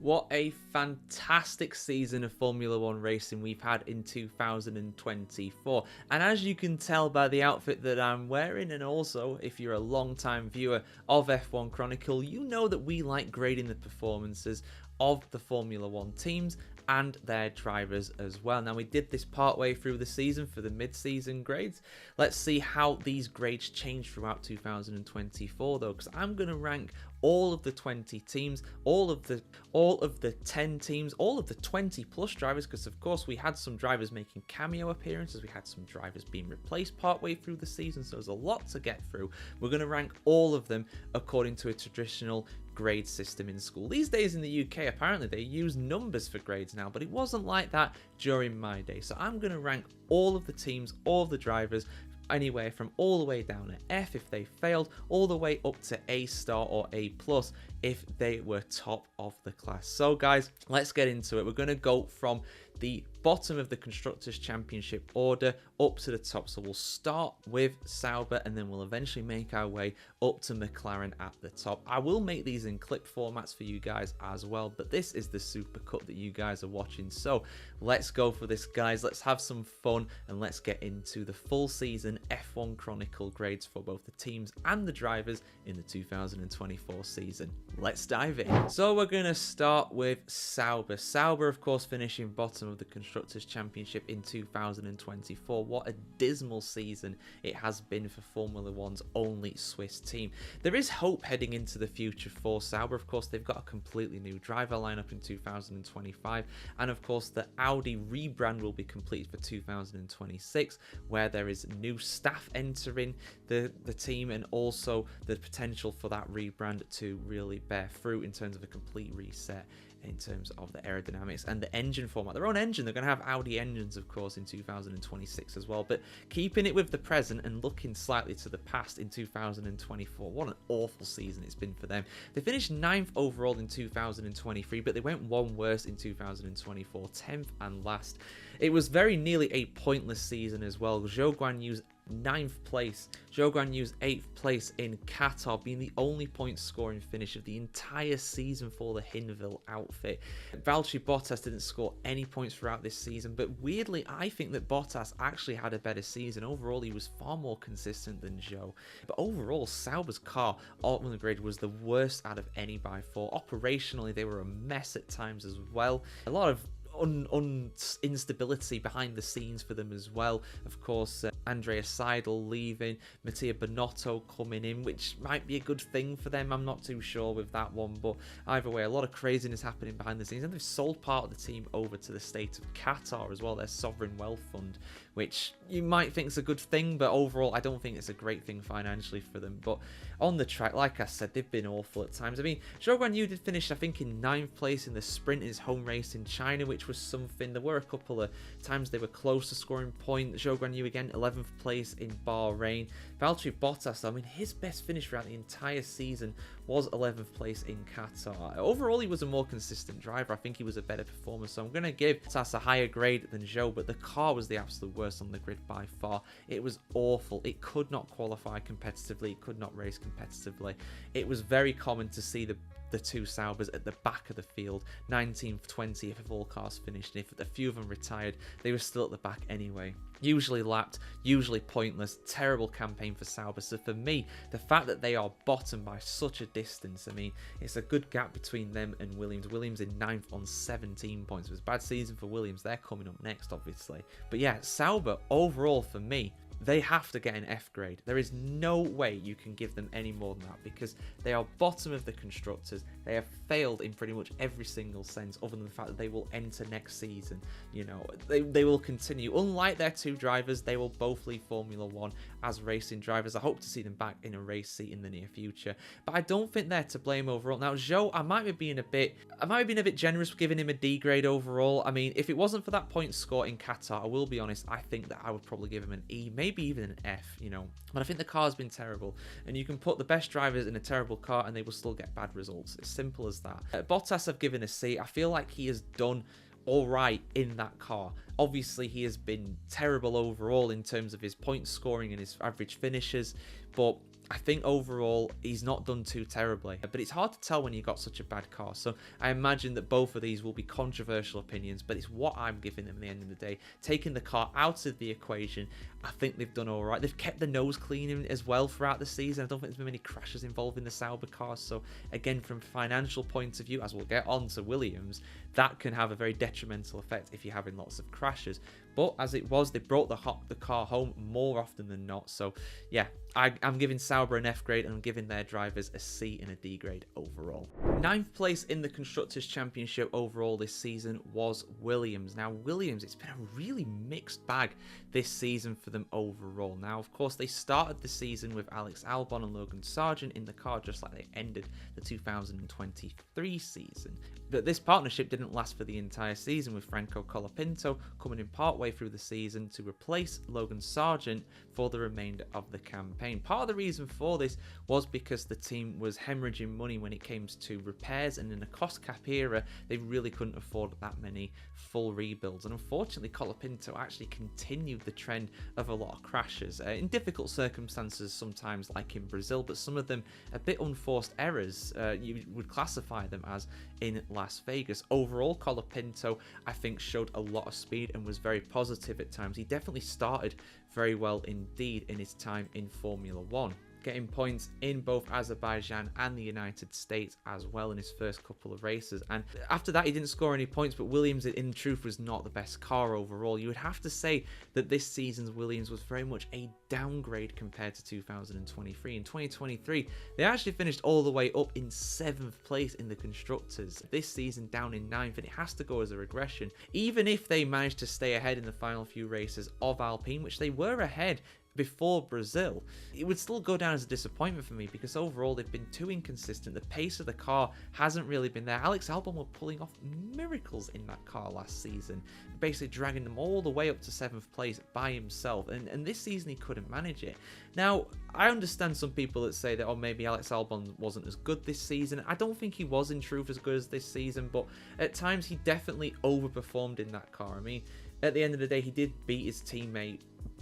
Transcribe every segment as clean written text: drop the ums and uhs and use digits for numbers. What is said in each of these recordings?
What a fantastic season of Formula 1 racing we've had in 2024. And as you can tell by the outfit that I'm wearing, and also if you're a long-time viewer of F1 Chronicle, you know that we like grading the performances of the Formula 1 teams and their drivers as well. Now, we did this partway through the season for the mid-season grades. Let's see how these grades change throughout 2024 though, because I'm going to rank all of the 20 teams, all of the 10 teams, all of the 20 plus drivers, because of course we had some drivers making cameo appearances, we had some drivers being replaced partway through the season, so there's a lot to get through. We're going to rank all of them according to a traditional grade system in school. These days in the UK, apparently they use numbers for grades now, but it wasn't like that during my day. So I'm going to rank all of the teams, all of the drivers, anywhere from all the way down at F if they failed, all the way up to A star or A plus if they were top of the class. So guys, let's get into it. We're going to go from the bottom of the Constructors' Championship order up to the top. So we'll start with Sauber and then we'll eventually make our way up to McLaren at the top. I will make these in clip formats for you guys as well, but this is the super cut that you guys are watching. So let's go for this, guys. Let's have some fun and let's get into the full season F1 Chronicle grades for both the teams and the drivers in the 2024 season. Let's dive in. So we're going to start with Sauber. Sauber, of course, finishing bottom of the Constructors' Championship in 2024. What a dismal season it has been for Formula 1's only Swiss team. There is hope heading into the future for Sauber. Of course, they've got a completely new driver lineup in 2025, and of course the Audi rebrand will be completed for 2026, where there is new staff entering the team, and also the potential for that rebrand to really bear fruit in terms of a complete reset in terms of the aerodynamics and the engine format. Their own engine, they're going to have Audi engines, of course, in 2026 as well, but keeping it with the present and looking slightly to the past in 2024. What an awful season it's been for them. They finished 9th overall in 2023, but they went one worse in 2024, 10th and last. It was very nearly a pointless season as well. Zhou Guanyu's 9th place, Zhou Guanyu's 8th place in Qatar, being the only point scoring finish of the entire season for the Hinwil outfit. Valtteri Bottas didn't score any points throughout this season, but weirdly I think that Bottas actually had a better season. Overall he was far more consistent than Zhou, but overall Sauber's car on the grid was the worst out of any by far. Operationally they were a mess at times as well. A lot of instability behind the scenes for them as well. Of course, Andrea Seidel leaving, Mattia Binotto coming in, which might be a good thing for them. I'm not too sure with that one, but either way, a lot of craziness happening behind the scenes, and they've sold part of the team over to the state of Qatar as well, their sovereign wealth fund, which you might think is a good thing, but overall I don't think it's a great thing financially for them. But on the track, like I said, they've been awful at times. I mean, Zhou Guanyu did finish, I think, in 9th place in the sprint in his home race in China, which was something. There were a couple of times they were close to scoring points. Zhou Guanyu again, 11th place in Bahrain. Valtteri Bottas, I mean, his best finish throughout the entire season was 11th place in Qatar. Overall, he was a more consistent driver. I think he was a better performer, so I'm going to give Bottas a higher grade than Zhou, but the car was the absolute worst on the grid by far. It was awful. It could not qualify competitively. It could not race competitively. It was very common to see the two Saubers at the back of the field, 19th, 20th if all cars finished, and if a few of them retired, they were still at the back anyway. Usually lapped, usually pointless, terrible campaign for Sauber. So for me, the fact that they are bottom by such a distance, I mean, it's a good gap between them and Williams. Williams in 9th on 17 points. It was a bad season for Williams. They're coming up next, obviously. But yeah, Sauber overall for me, they have to get an F grade. There is no way you can give them any more than that, because they are bottom of the constructors. They have failed in pretty much every single sense, other than the fact that they will enter next season. You know, they will continue. Unlike their two drivers, they will both leave Formula 1 as racing drivers. I hope to see them back in a race seat in the near future, but I don't think they're to blame overall. Now, Zhou, I might be being a bit generous giving him a D grade overall. I mean, if it wasn't for that point score in Qatar, I will be honest, I think that I would probably give him an E, maybe even an F, you know. But I think the car's been terrible, and you can put the best drivers in a terrible car and they will still get bad results. It's simple as that. Bottas I've given a C. I feel like he has done all right in that car. Obviously, he has been terrible overall in terms of his point scoring and his average finishes, but I think overall he's not done too terribly, but it's hard to tell when you got such a bad car. So I imagine that both of these will be controversial opinions, but it's what I'm giving them at the end of the day. Taking the car out of the equation, I think they've done all right. They've kept the nose clean as well throughout the season. I don't think there's been many crashes involving the Sauber cars. So again, from a financial point of view, as we'll get on to Williams, that can have a very detrimental effect if you're having lots of crashes. But as it was, they brought the car home more often than not. So yeah, I'm giving Sauber an F grade, and I'm giving their drivers a C and a D grade overall. 9th place in the Constructors' Championship overall this season was Williams. Now Williams, it's been a really mixed bag this season for them overall. Now of course they started the season with Alex Albon and Logan Sargeant in the car, just like they ended the 2023 season. But this partnership didn't last for the entire season, with Franco Colapinto coming in partway through the season to replace Logan Sargeant for the remainder of the campaign. Part of the reason for this was because the team was hemorrhaging money when it came to repairs, and in a cost cap era they really couldn't afford that many full rebuilds. And unfortunately Colapinto actually continued the trend of a lot of crashes in difficult circumstances, sometimes like in Brazil, but some of them a bit unforced errors, you would classify them as, in Las Vegas. Overall, Colapinto, I think, showed a lot of speed and was very positive at times. He definitely started very well indeed in his time in Formula 1. Getting points in both Azerbaijan and the United States as well in his first couple of races. And after that, he didn't score any points, but Williams, in truth, was not the best car overall. You would have to say that this season's Williams was very much a downgrade compared to 2023. In 2023, they actually finished all the way up in 7th place in the Constructors. This season down in 9th, and it has to go as a regression. Even if they managed to stay ahead in the final few races of Alpine, which they were ahead before Brazil, it would still go down as a disappointment for me, because overall they've been too inconsistent. The pace of the car hasn't really been there. Alex Albon were pulling off miracles in that car last season, basically dragging them all the way up to 7th place by himself, and this season he couldn't manage it. Now I understand some people that say that, oh, maybe Alex Albon wasn't as good this season. I don't think he was in truth as good as this season, but at times he definitely overperformed in that car. I mean, at the end of the day, he did beat his teammate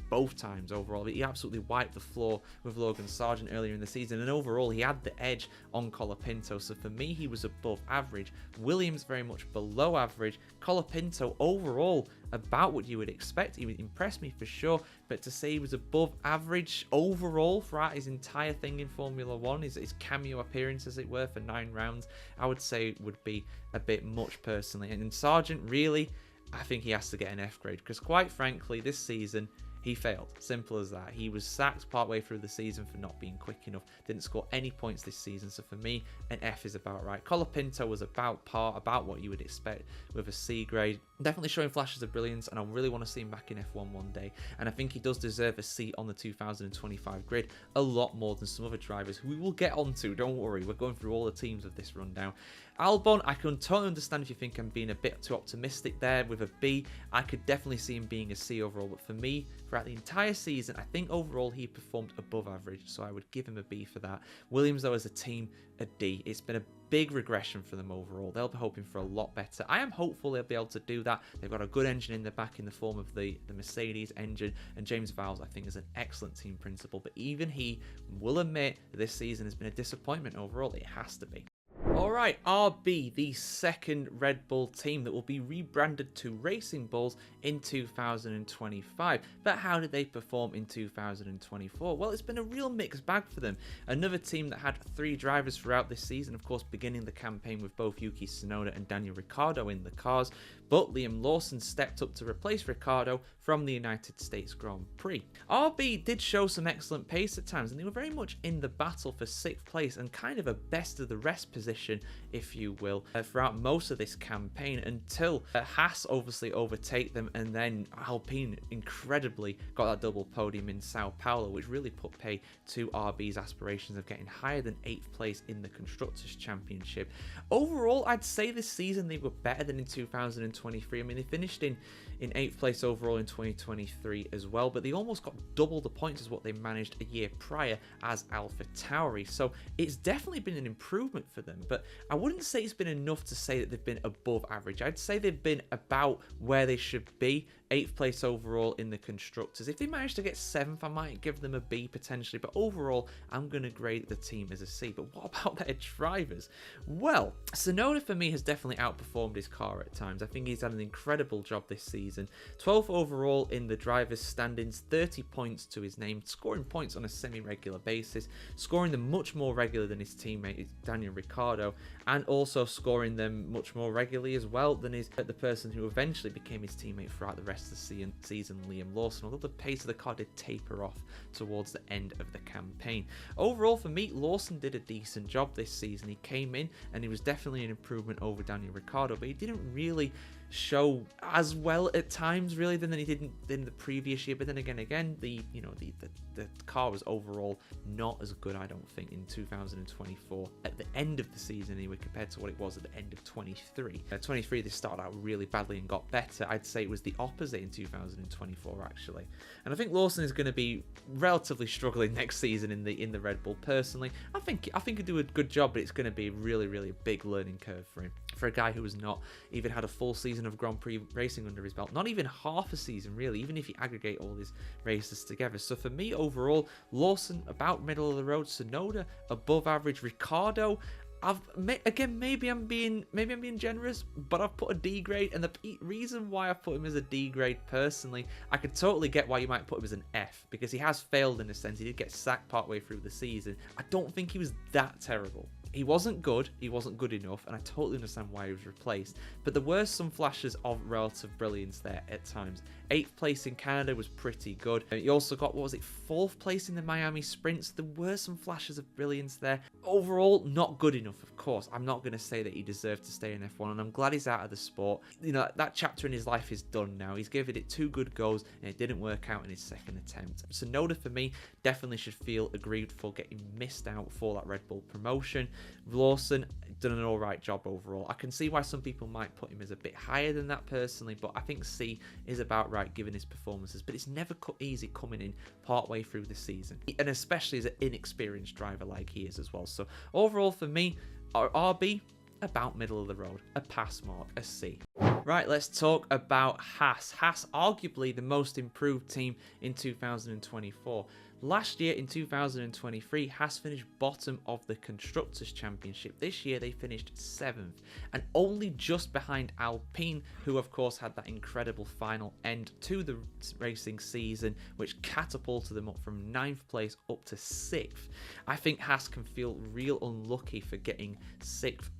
both times overall. He absolutely wiped the floor with Logan Sargeant earlier in the season, and overall he had the edge on Colapinto. So for me, he was above average. Williams very much below average. Colapinto overall about what you would expect. He would impress me for sure, but to say he was above average overall throughout his entire thing in Formula 1, his cameo appearance as it were for 9 rounds, I would say would be a bit much personally. And in Sargeant, really, I think he has to get an F grade, because quite frankly this season he failed. Simple as that. He was sacked partway through the season for not being quick enough. Didn't score any points this season. So for me, an F is about right. Colapinto was about par, about what you would expect with a C grade. Definitely showing flashes of brilliance, and I really want to see him back in F1 one day. And I think he does deserve a seat on the 2025 grid a lot more than some other drivers who we will get onto. Don't worry, we're going through all the teams of this rundown. Albon, I can totally understand if you think I'm being a bit too optimistic there with a B. I could definitely see him being a C overall, but for me, throughout the entire season, I think overall he performed above average, so I would give him a B for that. Williams, though, as a team, a D. It's been a big regression for them overall. They'll be hoping for a lot better. I am hopeful they'll be able to do that. They've got a good engine in the back in the form of the Mercedes engine, and James Vowles, I think, is an excellent team principal, but even he will admit that this season has been a disappointment overall. It has to be. Alright, RB, the second Red Bull team that will be rebranded to Racing Bulls in 2025. But how did they perform in 2024? Well, it's been a real mixed bag for them. Another team that had 3 drivers throughout this season, of course, beginning the campaign with both Yuki Tsunoda and Daniel Ricciardo in the cars. But Liam Lawson stepped up to replace Ricciardo from the United States Grand Prix. RB did show some excellent pace at times, and they were very much in the battle for 6th place and kind of a best of the rest position, if you will, throughout most of this campaign, until Haas obviously overtake them, and then Alpine incredibly got that double podium in Sao Paulo, which really put pay to RB's aspirations of getting higher than 8th place in the Constructors' Championship. Overall, I'd say this season they were better than in 2023. I mean, they finished in 8th place overall in 2023 as well, but they almost got double the points as what they managed a year prior as AlphaTauri. So it's definitely been an improvement for them. But but I wouldn't say it's been enough to say that they've been above average. I'd say they've been about where they should be. 8th place overall in the constructors. If they manage to get 7th, I might give them a B potentially, but overall, I'm going to grade the team as a C. But what about their drivers? Well, Tsunoda for me has definitely outperformed his car at times. I think he's had an incredible job this season. 12th overall in the drivers' standings, 30 points to his name, scoring points on a semi-regular basis, scoring them much more regular than his teammate Daniel Ricciardo, and also scoring them much more regularly as well than the person who eventually became his teammate throughout the rest of the season, Liam Lawson, although the pace of the car did taper off towards the end of the campaign. Overall, for me, Lawson did a decent job this season. He came in and he was definitely an improvement over Daniel Ricciardo, but he didn't really show as well at times really than he did in the previous year. But then again, the car was overall not as good, I don't think, in 2024 at the end of the season anyway, compared to what it was at the end of 23. 23 they started out really badly and got better. I'd say it was the opposite in 2024 actually, and I think Lawson is going to be relatively struggling next season in the Red Bull. Personally, I think he'll do a good job, but it's going to be really a big learning curve for him, for a guy who has not even had a full season of Grand Prix racing under his belt, not even half a season really, even if you aggregate all his races together. So for me overall, Lawson about middle of the road, Tsunoda above average, Ricciardo, maybe I'm being generous, but I've put a D grade, and the reason why I've put him as a D grade personally, I could totally get why you might put him as an F, because he has failed in a sense. He did get sacked partway through the season. I don't think he was that terrible. He wasn't good enough, and I totally understand why he was replaced, but there were some flashes of relative brilliance there at times. 8th place in Canada was pretty good. He also got, 4th place in the Miami Sprints. There were some flashes of brilliance there. Overall, not good enough, of course. I'm not going to say that he deserved to stay in F1, and I'm glad he's out of the sport. You know, that chapter in his life is done now. He's given it 2 good goes, and it didn't work out in his 2nd attempt. So Tsunoda, for me, definitely should feel aggrieved for getting missed out for that Red Bull promotion. Lawson done an alright job overall. I can see why some people might put him as a bit higher than that personally, but I think C is about right given his performances. But it's never easy coming in partway through the season, and especially as an inexperienced driver like he is as well. So overall for me, our RB, about middle of the road, a pass mark, a C. Right, let's talk about Haas. Haas, arguably the most improved team in 2024. Last year in 2023, Haas finished bottom of the Constructors' Championship. This year they finished 7th, and only just behind Alpine, who of course had that incredible final end to the racing season, which catapulted them up from 9th place up to 6th. I think Haas can feel real unlucky for getting 6th,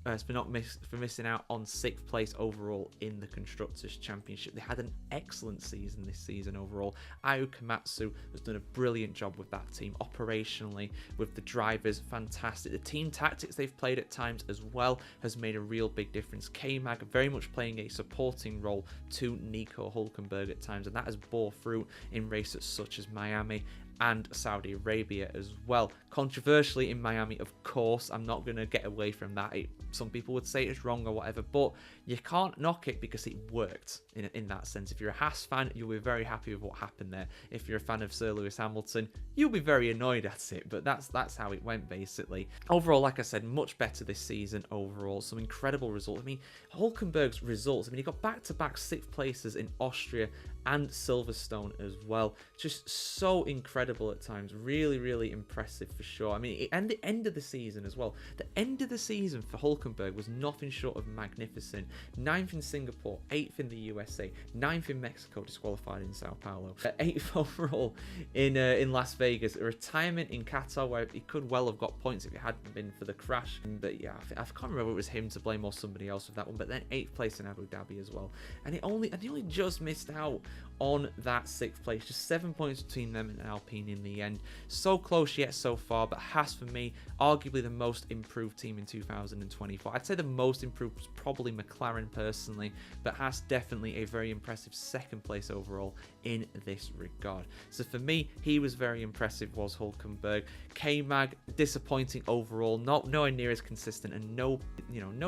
for missing out on 6th place overall in the Constructors' Championship. They had an excellent season this season overall. Ayo Komatsu has done a brilliant job with that team operationally, with the drivers, fantastic. The team tactics they've played at times as well has made a real big difference. K-Mag very much playing a supporting role to Nico Hülkenberg at times, and that has bore fruit in races such as Miami and Saudi Arabia as well. Controversially in Miami, of course, I'm not going to get away from that. Some people would say it's wrong or whatever, but you can't knock it because it worked in that sense. If you're a Haas fan, you'll be very happy with what happened there. If you're a fan of Sir Lewis Hamilton, you'll be very annoyed at it, but that's how it went basically. Overall, like I said, much better this season overall. Some incredible results. I mean, Hülkenberg's results, he got back-to-back 6th places in Austria and Silverstone as well. Just so incredible at times. Really impressive for sure. And the end of the season as well. The end of the season for Hülkenberg was nothing short of magnificent. 9th in Singapore, 8th in the USA, 9th in Mexico, disqualified in Sao Paulo, 8th overall in Las Vegas, a retirement in Qatar where he could well have got points if it hadn't been for the crash. But yeah, I can't remember if it was him to blame or somebody else with that one. But then 8th place in Abu Dhabi as well. And he only just missed out on that 6th place, just 7 points between them and Alpine in the end. So close yet so far, but Haas for me, arguably the most improved team in 2024. I'd say the most improved was probably McLaren personally, but Haas definitely a very impressive 2nd place overall in this regard. So for me, he was very impressive, was Hülkenberg. K-Mag, disappointing overall, nowhere near as consistent, and no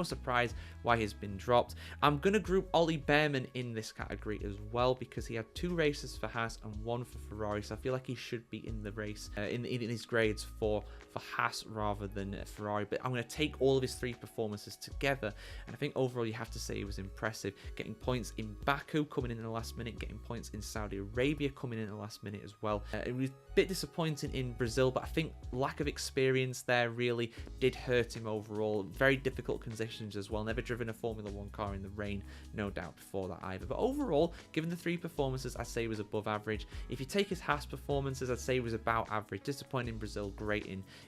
surprise why he's been dropped. I'm going to group Ollie Behrman in this category as well, because he had 2 races for Haas and 1 for Ferrari, so I feel like he should be in the race, in his grades for Haas rather than Ferrari. But I'm going to take all of his 3 performances together, and I think overall you have to say he was impressive, getting points in Baku, coming in the last minute, getting points in Saudi Arabia, coming in the last minute as well. It was a bit disappointing in Brazil, but I think lack of experience there really did hurt him overall. Very difficult conditions as well. Never driven a Formula 1 car in the rain, no doubt, before that either. But overall, given the 3 performances, I'd say he was above average. If you take his Haas performances, I'd say he was about average. Disappointing in Brazil, great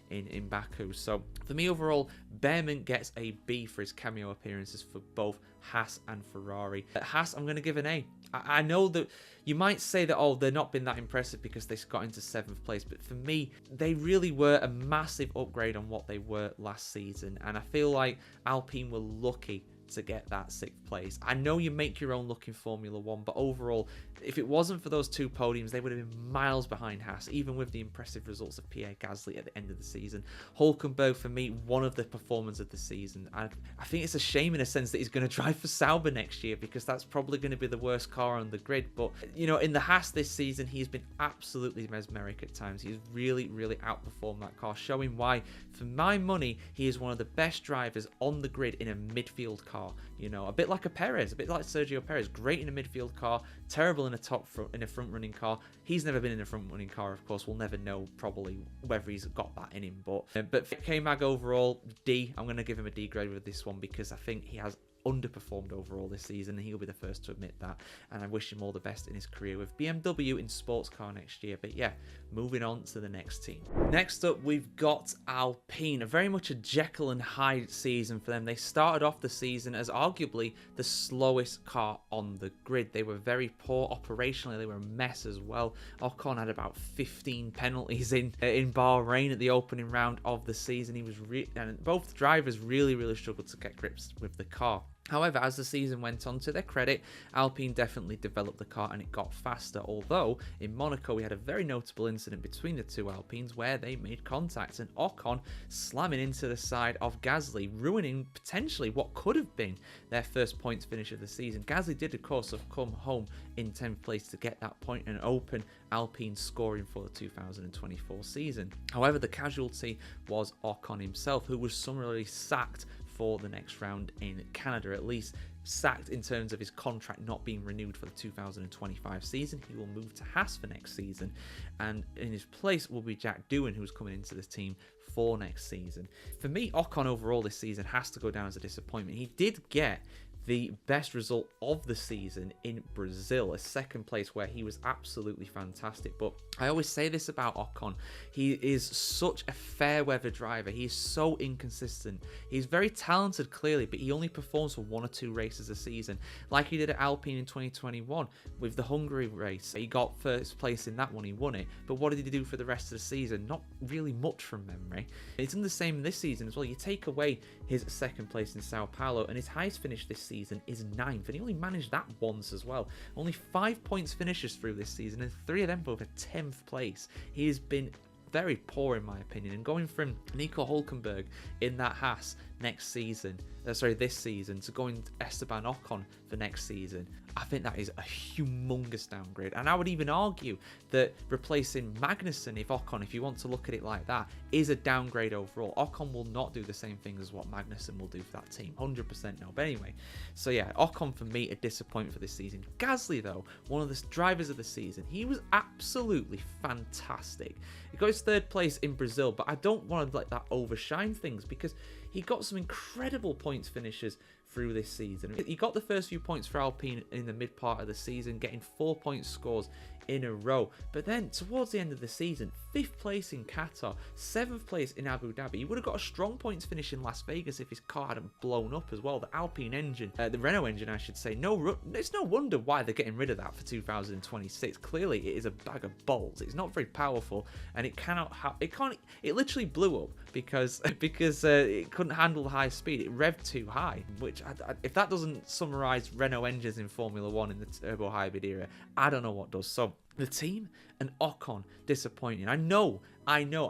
in Baku. So for me overall, Behrman gets a B for his cameo appearances for both Haas and Ferrari. At Haas, I'm going to give an A. I know that you might say that, oh, they've not been that impressive because they got into 7th place, but for me, they really were a massive upgrade on what they were last season, and I feel like Alpine were lucky to get that 6th place. I know you make your own luck in Formula 1, but overall, if it wasn't for those 2 podiums, they would have been miles behind Haas, even with the impressive results of Pierre Gasly at the end of the season. Hulkenberg, for me, one of the performers of the season. I think it's a shame in a sense that he's going to drive for Sauber next year, because that's probably going to be the worst car on the grid. But, you know, in the Haas this season, he's been absolutely mesmeric at times. He's really, really outperformed that car, showing why, for my money, he is one of the best drivers on the grid in a midfield car. You know, a bit like a Perez, a bit like Sergio Perez, great in a midfield car, terrible in a front running car. He's never been in a front running car, of course. We'll never know probably whether he's got that in him. But K-Mag overall, D. I'm going to give him a D grade with this one because I think he has underperformed overall this season, and he'll be the first to admit that, and I wish him all the best in his career with BMW in sports car next year. But yeah, moving on to the next team. Next up, we've got Alpine. Very much a Jekyll and Hyde season for them. They started off the season as arguably the slowest car on the grid. They were very poor operationally. They were a mess as well. Ocon had about 15 penalties in Bahrain at the opening round of the season. And both drivers really struggled to get grips with the car. However, as the season went on, to their credit, Alpine definitely developed the car and it got faster. Although, in Monaco, we had a very notable incident between the 2 Alpines where they made contact, and Ocon slamming into the side of Gasly, ruining potentially what could have been their first points finish of the season. Gasly did, of course, have come home in 10th place to get that point and open Alpine scoring for the 2024 season. However, the casualty was Ocon himself, who was summarily sacked for the next round in Canada, at least sacked in terms of his contract not being renewed for the 2025 season. He will move to Haas for next season, and in his place will be Jack Doohan, who's coming into this team for next season. For me, Ocon overall this season has to go down as a disappointment. He did get the best result of the season in Brazil, a 2nd place where he was absolutely fantastic. But I always say this about Ocon, he is such a fair weather driver. He is so inconsistent. He's very talented clearly, but he only performs for 1 or 2 races a season, like he did at Alpine in 2021 with the Hungary race. He got 1st place in that one, he won it, but what did he do for the rest of the season? Not really much from memory. It's done the same this season as well. You take away his 2nd place in Sao Paulo, and his highest finish this season is 9th, and he only managed that once as well. Only 5 points finishes through this season, and 3 of them both at 10th place. He has been very poor in my opinion, and going from Nico Hulkenberg in that Haas this season to going Esteban Ocon for next season, I think that is a humongous downgrade. And I would even argue that replacing Magnussen, if you want to look at it like that, is a downgrade overall. Ocon will not do the same thing as what Magnussen will do for that team, 100% no. But anyway, so yeah, Ocon for me a disappointment for this season. Gasly though, one of the drivers of the season, he was absolutely fantastic. He got his 3rd place in Brazil, but I don't want to let that overshine things because he got some incredible points finishes through this season. He got the first few points for Alpine in the mid part of the season, getting 4 point scores in a row. But then towards the end of the season, 5th place in Qatar, 7th place in Abu Dhabi. He would have got a strong points finish in Las Vegas if his car hadn't blown up as well. The Alpine engine, the Renault engine, I should say. It's no wonder why they're getting rid of that for 2026. Clearly, it is a bag of bolts. It's not very powerful, and it literally blew up because it couldn't handle the high speed. It revved too high, which if that doesn't summarize Renault engines in Formula 1 in the turbo hybrid era, I don't know what does. So the team and Ocon disappointing. I know,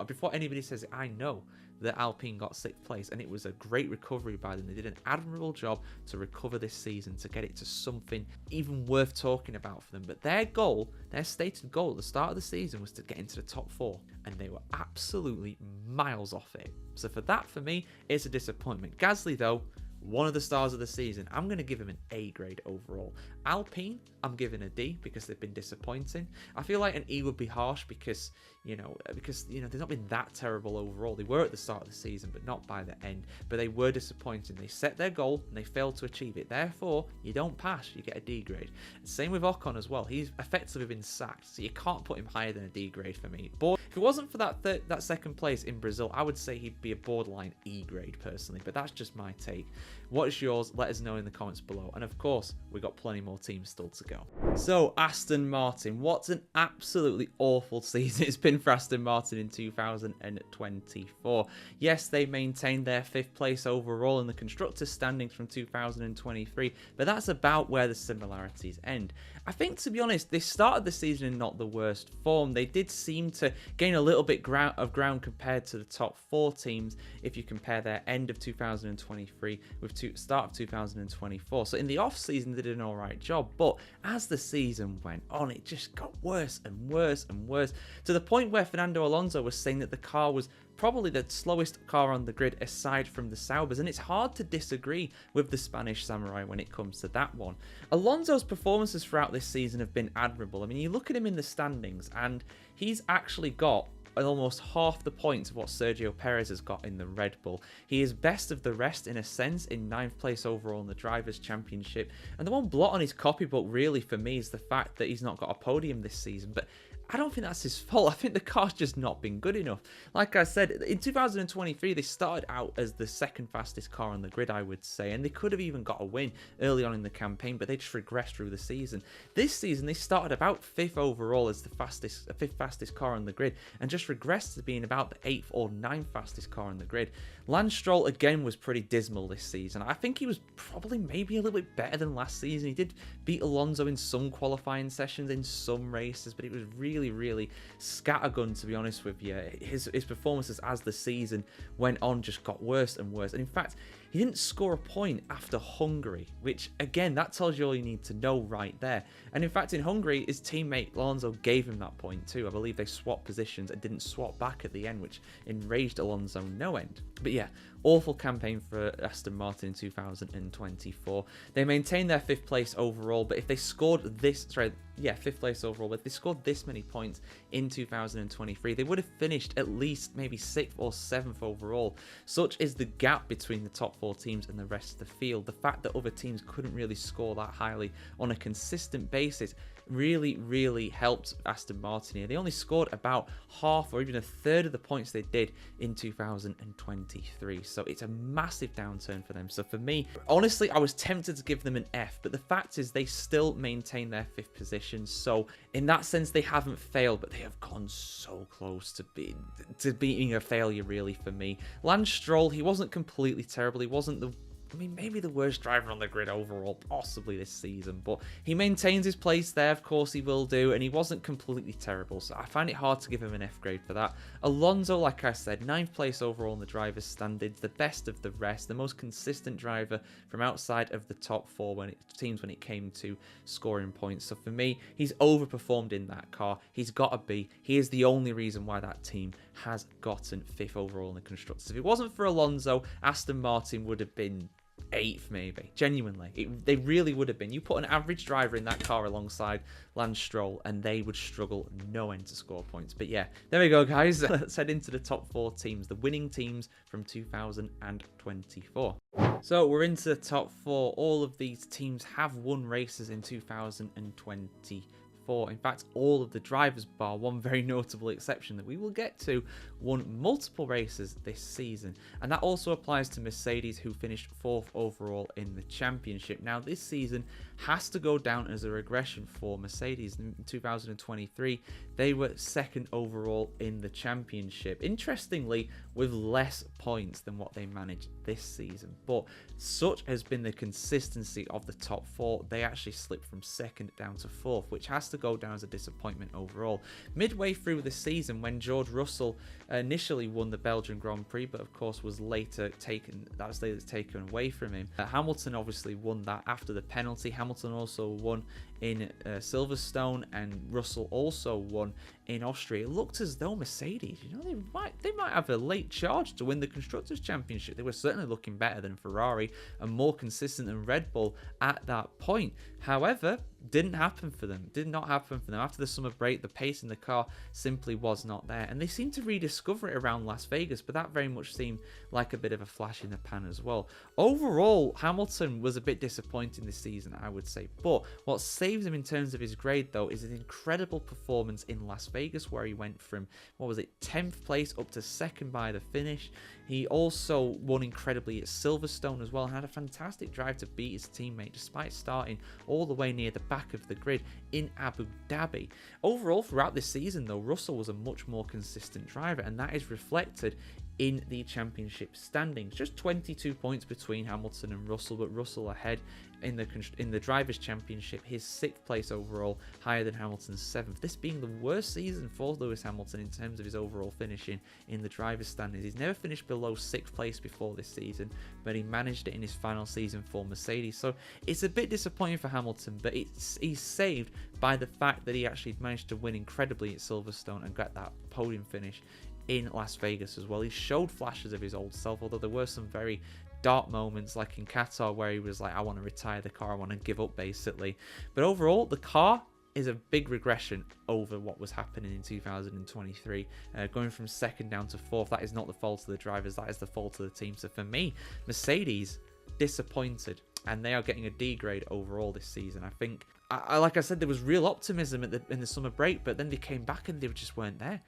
before anybody says it, I know that Alpine got 6th place, and it was a great recovery by them. They did an admirable job to recover this season, to get it to something even worth talking about for them. But their goal, their stated goal at the start of the season, was to get into the top 4, and they were absolutely miles off it. So for that, for me, it's a disappointment. Gasly, though, one of the stars of the season. I'm going to give him an A grade overall. Alpine, I'm giving a D because they've been disappointing. I feel like an E would be harsh because they've not been that terrible overall. They were at the start of the season, but not by the end. But they were disappointing. They set their goal and they failed to achieve it. Therefore, you don't pass, you get a D grade. Same with Ocon as well. He's effectively been sacked, so you can't put him higher than a D grade for me. But if it wasn't for that second place in Brazil, I would say he'd be a borderline E grade personally. But that's just my take. What is yours? Let us know in the comments below. And of course, we've got plenty more teams still to go. So, Aston Martin. What an absolutely awful season it's been for Aston Martin in 2024. Yes, they maintained their 5th place overall in the Constructors' standings from 2023, but that's about where the similarities end. I think, to be honest, they started the season in not the worst form. They did seem to gain a little bit of ground compared to the top 4 teams if you compare their end of 2023 with start of 2024. So in the off season they did an alright job, but as the season went on, it just got worse and worse and worse, to the point where Fernando Alonso was saying that the car was probably the slowest car on the grid aside from the Saubers, and it's hard to disagree with the Spanish Samurai when it comes to that one. Alonso's performances throughout this season have been admirable. I mean, you look at him in the standings and he's actually got almost half the points of what Sergio Perez has got in the Red Bull. He is best of the rest in a sense, in 9th place overall in the Drivers' Championship. And the one blot on his copybook really for me is the fact that he's not got a podium this season. But I don't think that's his fault. I think the car's just not been good enough. Like I said, in 2023, they started out as the 2nd fastest car on the grid, I would say, and they could have even got a win early on in the campaign, but they just regressed through the season. This season, they started about 5th overall as the 5th fastest car on the grid, and just regressed to being about the 8th or 9th fastest car on the grid. Lance Stroll, again, was pretty dismal this season. I think he was probably maybe a little bit better than last season. He did beat Alonso in some qualifying sessions, in some races, but it was really scattergun, to be honest with you. His performances as the season went on just got worse and worse. And in fact, he didn't score a point after Hungary, which again, that tells you all you need to know right there. And in fact, in Hungary, his teammate Alonso gave him that point too. I believe they swapped positions and didn't swap back at the end, which enraged Alonso no end. But yeah, awful campaign for Aston Martin in 2024. They maintained their 5th place overall, but if they scored this, 5th place overall, but if they scored this many points in 2023, they would have finished at least maybe 6th or 7th overall. Such is the gap between the top 4 teams and the rest of the field. The fact that other teams couldn't really score that highly on a consistent basis really helped Aston Martin here. They only scored about half or even a third of the points they did in 2023. So it's a massive downturn for them. So for me, honestly, I was tempted to give them an F, but the fact is they still maintain their 5th position. So in that sense, they haven't failed, but they have gone so close to being a failure really for me. Lance Stroll, he wasn't completely terrible. He wasn't maybe the worst driver on the grid overall, possibly this season, but he maintains his place there, of course he will do, and he wasn't completely terrible, so I find it hard to give him an F grade for that. Alonso, like I said, 9th place overall in the drivers' standards, the best of the rest, the most consistent driver from outside of the top 4 teams when it came to scoring points. So for me, he's overperformed in that car. He's got a B. He is the only reason why that team has gotten 5th overall in the Constructors. If it wasn't for Alonso, Aston Martin would have been 8th maybe. Genuinely, they really would have been. You put an average driver in that car alongside Lance Stroll and they would struggle no end to score points. But yeah, there we go guys. Let's head into the top 4 teams, the winning teams from 2024. So we're into the top 4. All of these teams have won races in 2024. In fact, all of the drivers, bar one very notable exception that we will get to, won multiple races this season. And that also applies to Mercedes, who finished 4th overall in the championship. Now, this season has to go down as a regression for Mercedes. In 2023, they were 2nd overall in the championship. Interestingly, with less points than what they managed this season. But such has been the consistency of the top 4. They actually slipped from 2nd down to 4th, which has to go down as a disappointment overall. Midway through the season, when George Russell initially won the Belgian Grand Prix, but of course was later taken away from him, Hamilton obviously won that after the penalty. Hamilton also won in Silverstone, and Russell also won in Austria. It looked as though Mercedes, they might have a late charge to win the Constructors' Championship. They were certainly looking better than Ferrari and more consistent than Red Bull at that point. However, did not happen for them. After the summer break, the pace in the car simply was not there, and they seemed to rediscover it around Las Vegas, but that very much seemed like a bit of a flash in the pan as well. Overall, Hamilton was a bit disappointing this season, I would say, but what saves him in terms of his grade, though, is his incredible performance in Las Vegas, where he went from, 10th place up to 2nd by the finish. He also won incredibly at Silverstone as well, and had a fantastic drive to beat his teammate, despite starting all the way near the back of the grid in Abu Dhabi. Overall, throughout this season, though, Russell was a much more consistent driver, and that is reflected in the championship standings. Just 22 points between Hamilton and Russell, but Russell ahead in the Drivers' Championship, his 6th place overall, higher than Hamilton's 7th. This being the worst season for Lewis Hamilton in terms of his overall finishing in the Drivers' standings. He's never finished below 6th place before this season, but he managed it in his final season for Mercedes. So it's a bit disappointing for Hamilton, but he's saved by the fact that he actually managed to win incredibly at Silverstone and get that podium finish in Las Vegas as well. He showed flashes of his old self, although there were some very dark moments, like in Qatar, where he was like, I want to retire the car, I want to give up, basically. But overall, the car is a big regression over what was happening in 2023. Going from 2nd down to 4th, that is not the fault of the drivers, that is the fault of the team. So for me, Mercedes, disappointed, and they are getting a D grade overall this season. I think, like I said, there was real optimism in the summer break, but then they came back and they just weren't there.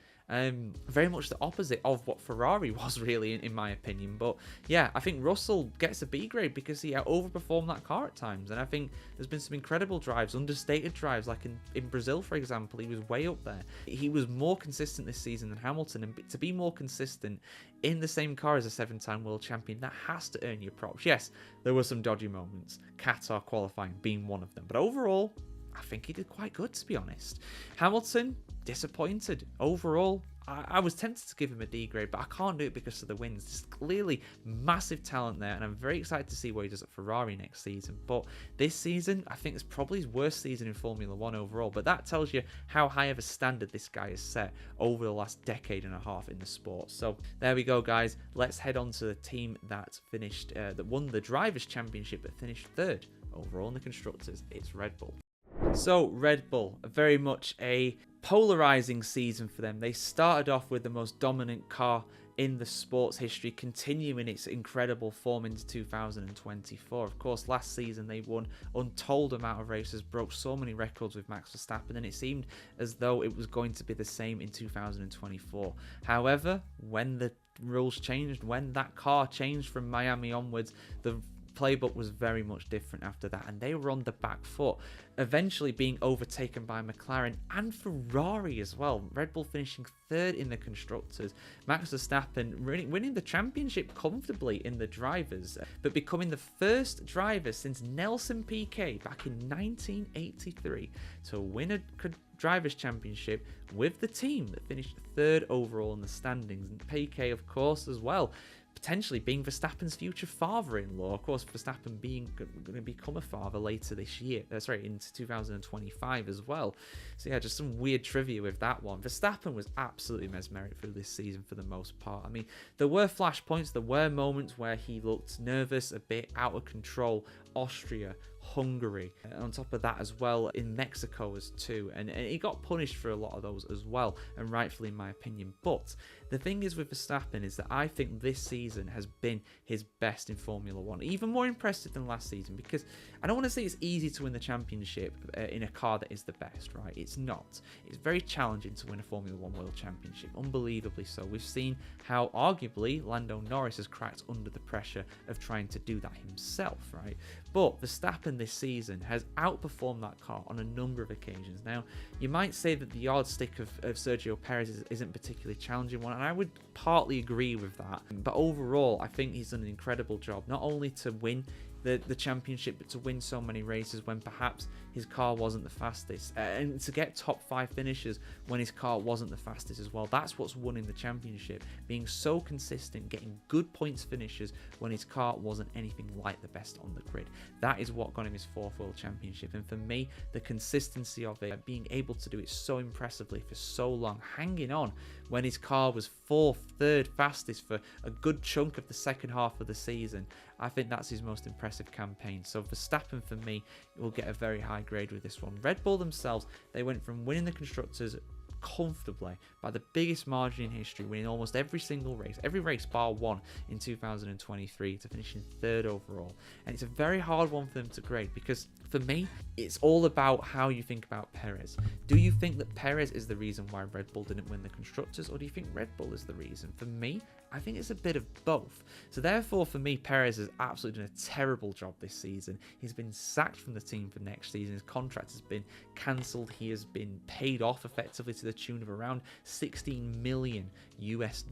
Very much the opposite of what Ferrari was, really, in my opinion. But yeah, I think Russell gets a B grade because he overperformed that car at times, and I think there's been some incredible drives, understated drives, like in Brazil, for example. He was way up there. He was more consistent this season than Hamilton, and to be more consistent in the same car as a 7-time world champion, that has to earn you props. Yes, there were some dodgy moments, Qatar qualifying being one of them, but overall, I think he did quite good, to be honest. Hamilton, disappointed. Overall, I was tempted to give him a D grade, but I can't do it because of the wins. There's clearly massive talent there, and I'm very excited to see what he does at Ferrari next season. But this season, I think it's probably his worst season in Formula 1 overall, but that tells you how high of a standard this guy has set over the last decade and a half in the sport. So there we go, guys. Let's head on to the team that finished, that won the Drivers' Championship, but finished 3rd overall in the Constructors. It's Red Bull. So Red Bull, very much a polarizing season for them. They started off with the most dominant car in the sport's history, continuing its incredible form into 2024. Of course, last season they won untold amount of races, broke so many records with Max Verstappen, and it seemed as though it was going to be the same in 2024. However, when the rules changed, when that car changed from Miami onwards, the playbook was very much different after that, and they were on the back foot, eventually being overtaken by McLaren and Ferrari as well. Red Bull finishing 3rd in the Constructors, Max Verstappen winning the championship comfortably in the Drivers, but becoming the first driver since Nelson Piquet back in 1983 to win a Drivers' Championship with the team that finished 3rd overall in the standings. And Piquet, of course, as well, potentially being Verstappen's future father-in-law. Of course, Verstappen going to become a father later this year. Into 2025 as well. So yeah, just some weird trivia with that one. Verstappen was absolutely mesmeric through this season for the most part. I mean, there were flashpoints, there were moments where he looked nervous, a bit out of control. Austria, Hungary, on top of that as well in Mexico as too, and he got punished for a lot of those as well, and rightfully in my opinion. But the thing is with Verstappen is that I think this season has been his best in Formula 1, even more impressive than last season, because I don't want to say it's easy to win the championship in a car that is the best, right? It's not. It's very challenging to win a Formula 1 World Championship, unbelievably so. We've seen how arguably Lando Norris has cracked under the pressure of trying to do that himself, right? But Verstappen this season has outperformed that car on a number of occasions. Now, you might say that the yardstick of Sergio Perez isn't particularly challenging one, and I would partly agree with that. But overall, I think he's done an incredible job, not only to win the championship, but to win so many races when perhaps his car wasn't the fastest, and to get top 5 finishes when his car wasn't the fastest as well. That's what's winning the championship, being so consistent, getting good points finishes when his car wasn't anything like the best on the grid. That is what got him his 4th world championship, and for me, the consistency of it, being able to do it so impressively for so long, hanging on when his car was 4th, 3rd fastest for a good chunk of the second half of the season. I think that's his most impressive campaign. So Verstappen, for me, will get a very high grade with this one. Red Bull themselves, they went from winning the Constructors comfortably by the biggest margin in history, winning almost every single race, every race bar one in 2023, to finishing 3rd overall. And it's a very hard one for them to grade, because for me, it's all about how you think about Perez. Do you think that Perez is the reason why Red Bull didn't win the Constructors, or do you think Red Bull is the reason? For me, I think it's a bit of both. So therefore, for me, Perez has absolutely done a terrible job this season. He's been sacked from the team for next season. His contract has been cancelled. He has been paid off effectively to the tune of around $16 million US,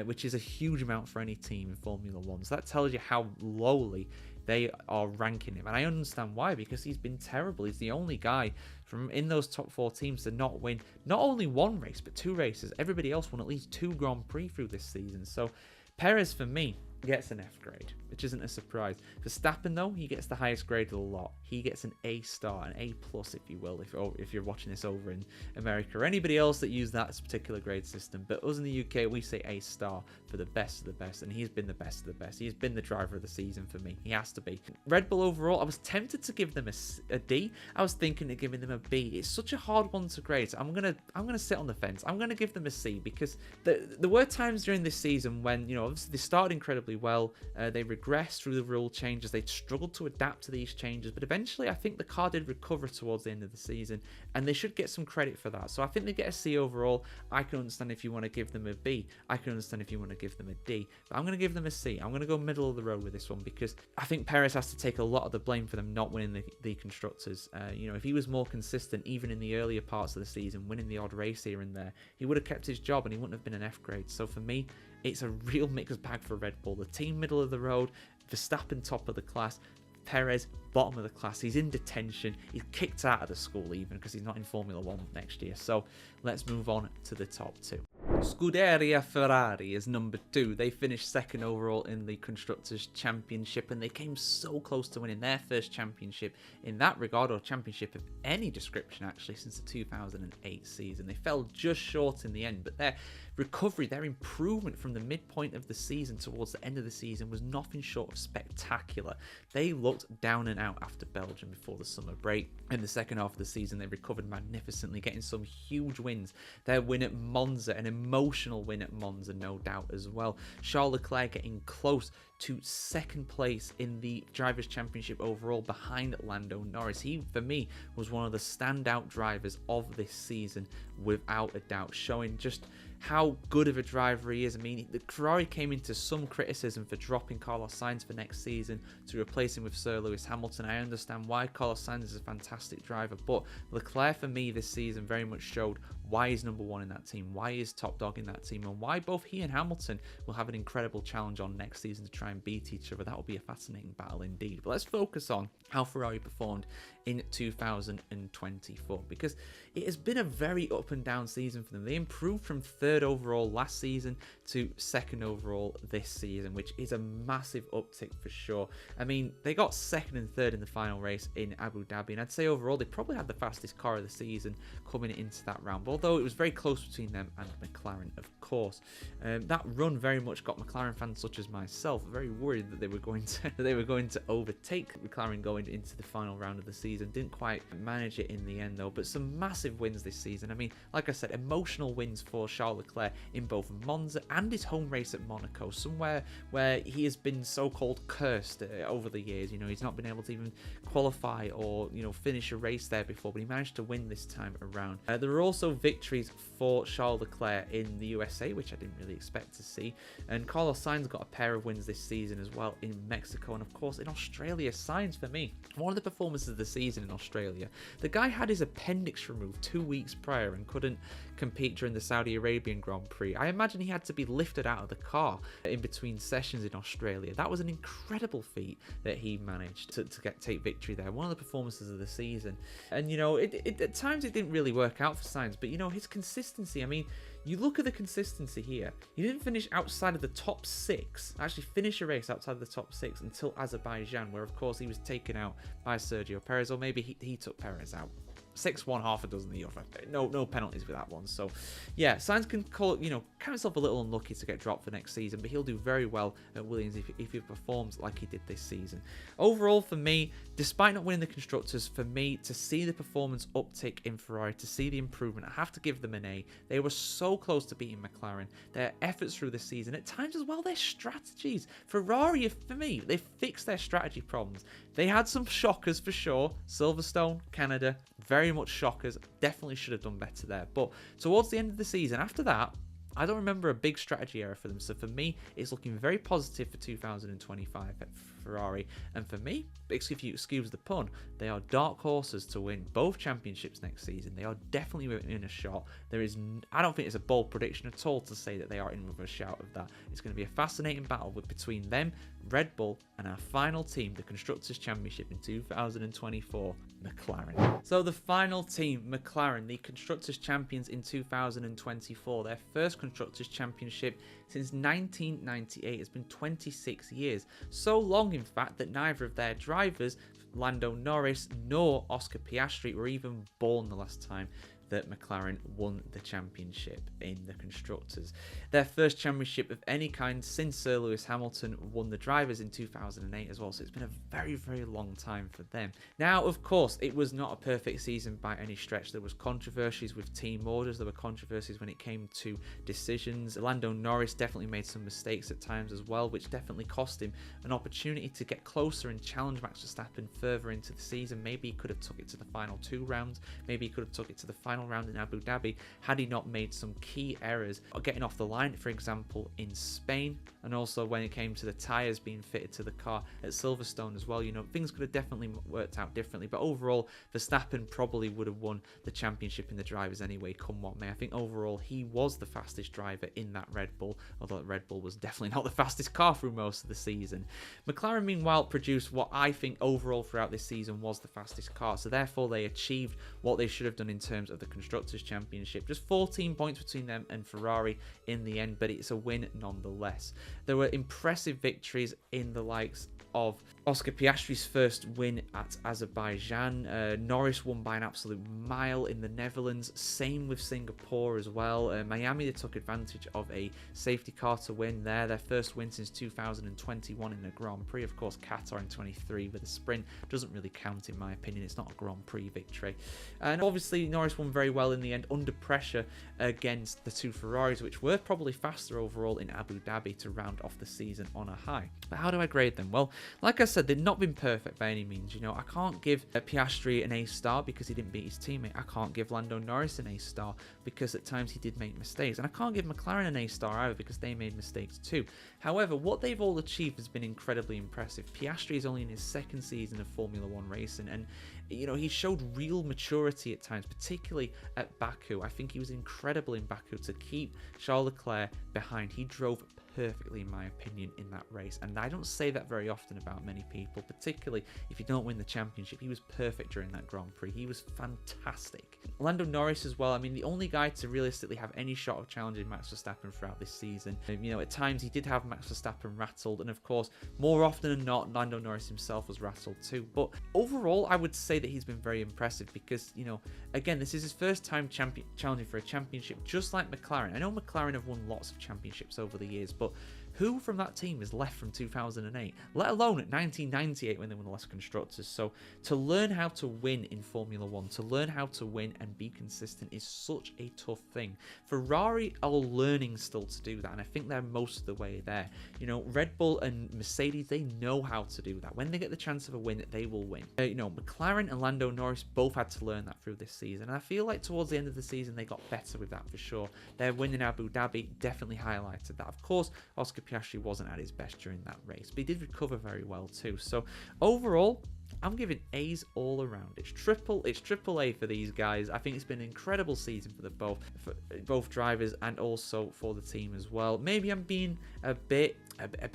which is a huge amount for any team in Formula One. So that tells you how lowly they are ranking him, and I understand why, because he's been terrible. He's the only guy from in those top 4 teams to not win not only 1 race but 2 races. Everybody else won at least 2 Grand Prix through this season. So Perez, for me, gets an F grade, which isn't a surprise. Verstappen, though, he gets the highest grade of the lot. He gets an A star, an A plus, if you will, if you're watching this over in America, or anybody else that use that particular grade system. But us in the UK, we say A star for the best of the best, and he's been the best of the best. He's been the driver of the season for me. He has to be. Red Bull overall, I was tempted to give them a D. I was thinking of giving them a B. It's such a hard one to grade. So I'm gonna sit on the fence. I'm gonna give them a C, because there were times during this season when, you know, obviously they started incredibly well. They regressed through the rule changes. They struggled to adapt to these changes, but eventually I think the car did recover towards the end of the season, and they should get some credit for that. So I think they get a C overall. I can understand if you want to give them a B. I can understand if you want to give them a D, but I'm going to give them a C. I'm going to go middle of the road with this one, because I think Perez has to take a lot of the blame for them not winning the Constructors. You know, if he was more consistent, even in the earlier parts of the season, winning the odd race here and there, he would have kept his job and he wouldn't have been an F grade. So for me, it's a real mixed bag for Red Bull. The team middle of the road, Verstappen top of the class, Perez bottom of the class. He's in detention. He's kicked out of the school even, because he's not in Formula 1 next year. So let's move on to the top 2. Scuderia Ferrari is number 2. They finished 2nd overall in the Constructors' Championship, and they came so close to winning their first championship in that regard, or championship of any description actually, since the 2008 season. They fell just short in the end, but their recovery, their improvement from the midpoint of the season towards the end of the season was nothing short of spectacular. They looked down and out after Belgium before the summer break. In the second half of the season, they recovered magnificently, getting some huge wins. Their win at Monza, an emotional win at Monza, no doubt as well. Charles Leclerc getting close to 2nd place in the Drivers' Championship overall, behind Lando Norris. He, for me, was one of the standout drivers of this season, without a doubt, showing just how good of a driver he is. I mean, the Ferrari came into some criticism for dropping Carlos Sainz for next season to replace him with Sir Lewis Hamilton. I understand why. Carlos Sainz is a fantastic driver, but Leclerc, for me, this season very much showed why he's number 1 in that team, why he's top dog in that team, and why both he and Hamilton will have an incredible challenge on next season to try and beat each other. That will be a fascinating battle indeed. But let's focus on how Ferrari performed in 2024, because it has been a very up and down season for them. They improved from 3rd overall last season to 2nd overall this season, which is a massive uptick for sure. I mean, they got 2nd and 3rd in the final race in Abu Dhabi, and I'd say overall they probably had the fastest car of the season coming into that round, although it was very close between them and McLaren, of course. That run very much got McLaren fans such as myself very worried that they were going to overtake McLaren going into the final round of the season. Didn't quite manage it in the end though, but some massive wins this season. I mean, like I said, emotional wins for Charles Leclerc in both Monza and his home race at Monaco, somewhere where he has been so-called cursed over the years. You know, he's not been able to even qualify or, you know, finish a race there before, but he managed to win this time around. There were also victories for Charles Leclerc in the USA, which I didn't really expect to see. And Carlos Sainz got a pair of wins this season as well in Mexico. And of course, in Australia, Sainz, for me, one of the performances of the season in Australia. The guy had his appendix removed 2 weeks prior and couldn't compete during the Saudi Arabian Grand Prix. I imagine he had to be lifted out of the car in between sessions in Australia. That was an incredible feat that he managed to take victory there. One of the performances of the season. And, you know, at times it didn't really work out for Sainz, but, you know, his consistency, I mean, you look at the consistency here. He didn't finish outside of the top 6, actually finish a race outside of the top 6 until Azerbaijan, where, of course, he was taken out by Sergio Perez, or maybe he took Perez out. 6 one, half a dozen the other. No penalties with that one. So, yeah, Sainz can count himself a little unlucky to get dropped for next season, but he'll do very well at Williams if he performs like he did this season. Overall, for me, despite not winning the Constructors, for me, to see the performance uptick in Ferrari, to see the improvement, I have to give them an A. They were so close to beating McLaren. Their efforts through the season, at times as well, their strategies. Ferrari, for me, they fixed their strategy problems. They had some shockers for sure. Silverstone, Canada, very much shockers. Definitely should have done better there. But towards the end of the season, after that, I don't remember a big strategy error for them. So for me, it's looking very positive for 2025 at Ferrari. And for me, if you excuse the pun, they are dark horses to win both championships next season. They are definitely in a shot. I don't think it's a bold prediction at all to say that they are in with a shout of that. It's going to be a fascinating battle between them, Red Bull, and our final team, the Constructors' Championship in 2024, McLaren. So the final team, McLaren, the Constructors' Champions in 2024, their first Constructors' Championship since 1998. It's been 26 years. So long, in fact, that neither of their drivers, Lando Norris nor Oscar Piastri, were even born the last time that McLaren won the championship in the Constructors. Their first championship of any kind since Sir Lewis Hamilton won the drivers in 2008 as well, so it's been a very, very long time for them. Now, of course, it was not a perfect season by any stretch. There was controversies with team orders, there were controversies when it came to decisions. Lando Norris definitely made some mistakes at times as well, which definitely cost him an opportunity to get closer and challenge Max Verstappen further into the season. Maybe he could have took it to the final 2 rounds, maybe he could have took it to the final round in Abu Dhabi had he not made some key errors, getting off the line, for example, in Spain, and also when it came to the tyres being fitted to the car at Silverstone as well. You know, things could have definitely worked out differently, but overall, Verstappen probably would have won the championship in the drivers anyway, come what may. I think overall, he was the fastest driver in that Red Bull, although Red Bull was definitely not the fastest car through most of the season. McLaren, meanwhile, produced what I think overall throughout this season was the fastest car, so therefore they achieved what they should have done in terms of the Constructors' Championship. Just 14 points between them and Ferrari in the end, but it's a win nonetheless. There were impressive victories in the likes of Oscar Piastri's first win at Azerbaijan. Norris won by an absolute mile in the Netherlands. Same with Singapore as well. Miami, they took advantage of a safety car to win there. Their first win since 2021 in a Grand Prix. Of course, Qatar in 23 with a sprint doesn't really count in my opinion. It's not a Grand Prix victory. And obviously, Norris won very well in the end under pressure against the 2 Ferraris, which were probably faster overall in Abu Dhabi to round off the season on a high. But how do I grade them? Well, like I said, they've not been perfect by any means. You know, I can't give Piastri an A star because he didn't beat his teammate. I can't give Lando Norris an A star because at times he did make mistakes. And I can't give McLaren an A star either because they made mistakes too. However, what they've all achieved has been incredibly impressive. Piastri is only in his 2nd season of Formula 1 racing, and you know, he showed real maturity at times, particularly at Baku. I think he was incredible in Baku to keep Charles Leclerc behind. He drove perfectly, in my opinion, in that race, and I don't say that very often about many people, particularly if you don't win the championship. He was perfect during that Grand Prix. He was fantastic. Lando Norris as well, I mean, the only guy to realistically have any shot of challenging Max Verstappen throughout this season. You know, at times he did have Max Verstappen rattled, and of course, more often than not, Lando Norris himself was rattled too. But overall, I would say that he's been very impressive because, you know, again, this is his first time challenging for a championship, just like McLaren. I know McLaren have won lots of championships over the years, but Who from that team is left from 2008, let alone at 1998 when they won the last constructors? So to learn how to win in Formula 1, to learn how to win and be consistent is such a tough thing. Ferrari are learning still to do that, and I think they're most of the way there. You know, Red Bull and Mercedes, they know how to do that. When they get the chance of a win, they will win. You know, McLaren and Lando Norris both had to learn that through this season, and I feel like towards the end of the season they got better with that for sure. Their win in Abu Dhabi definitely highlighted that. Of course, Oscar Piastri wasn't at his best during that race, but he did recover very well too. So overall, I'm giving A's all around. It's triple A for these guys. I think it's been an incredible season for both drivers and also for the team as well. Maybe I'm being a bit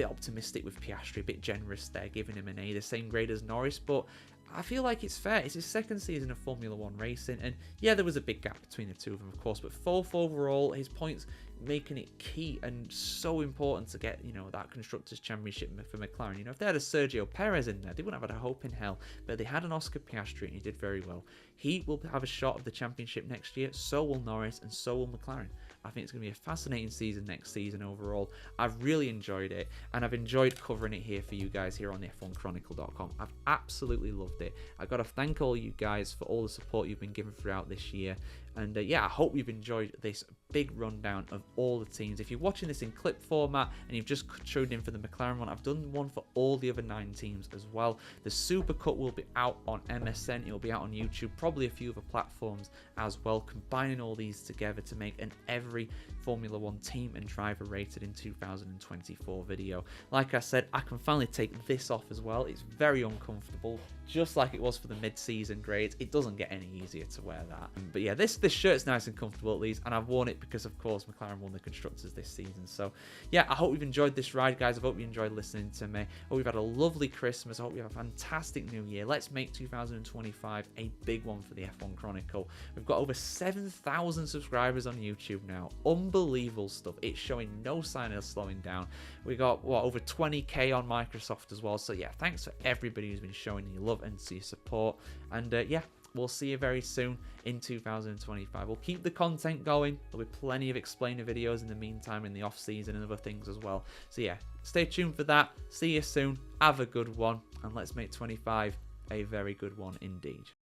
optimistic with Piastri, a bit generous there, giving him an A, the same grade as Norris, but I feel like it's fair. It's his second season of Formula 1 racing, and yeah, there was a big gap between the two of them, of course, but fourth overall, his points making it key and so important to get, you know, that Constructors' Championship for McLaren. You know, if they had a Sergio Perez in there, they wouldn't have had a hope in hell, but they had an Oscar Piastri, and he did very well. He will have a shot of the championship next year, so will Norris, and so will McLaren. I think it's going to be a fascinating season next season overall. I've really enjoyed it, and I've enjoyed covering it here for you guys here on F1Chronicle.com. I've absolutely loved it. I've got to thank all you guys for all the support you've been giving throughout this year. And yeah, I hope you've enjoyed this big rundown of all the teams. If you're watching this in clip format and you've just tuned in for the McLaren one, I've done one for all the other 9 teams as well. The Super Cut will be out on MSN. It will be out on YouTube, probably a few other platforms as well, combining all these together to make an every Formula 1 team and driver rated in 2024 video. Like I said, I can finally take this off as well. It's very uncomfortable, just like it was for the mid-season grades. It doesn't get any easier to wear that. But yeah, this shirt's nice and comfortable at least, and I've worn it because, of course, McLaren won the Constructors this season. So yeah, I hope you've enjoyed this ride, guys. I hope you enjoyed listening to me. I hope you've had a lovely Christmas. I hope you have a fantastic new year. Let's make 2025 a big one for the F1 Chronicle. We've got over 7,000 subscribers on YouTube now. Unbelievable stuff. It's showing no sign of slowing down. We got, what, over 20k on Microsoft as well. So yeah, thanks for everybody who's been showing your love and your support. And yeah, we'll see you very soon in 2025. We'll keep the content going. There'll be plenty of explainer videos in the meantime, in the off season and other things as well. So yeah, stay tuned for that. See you soon. Have a good one, and let's make 25 a very good one indeed.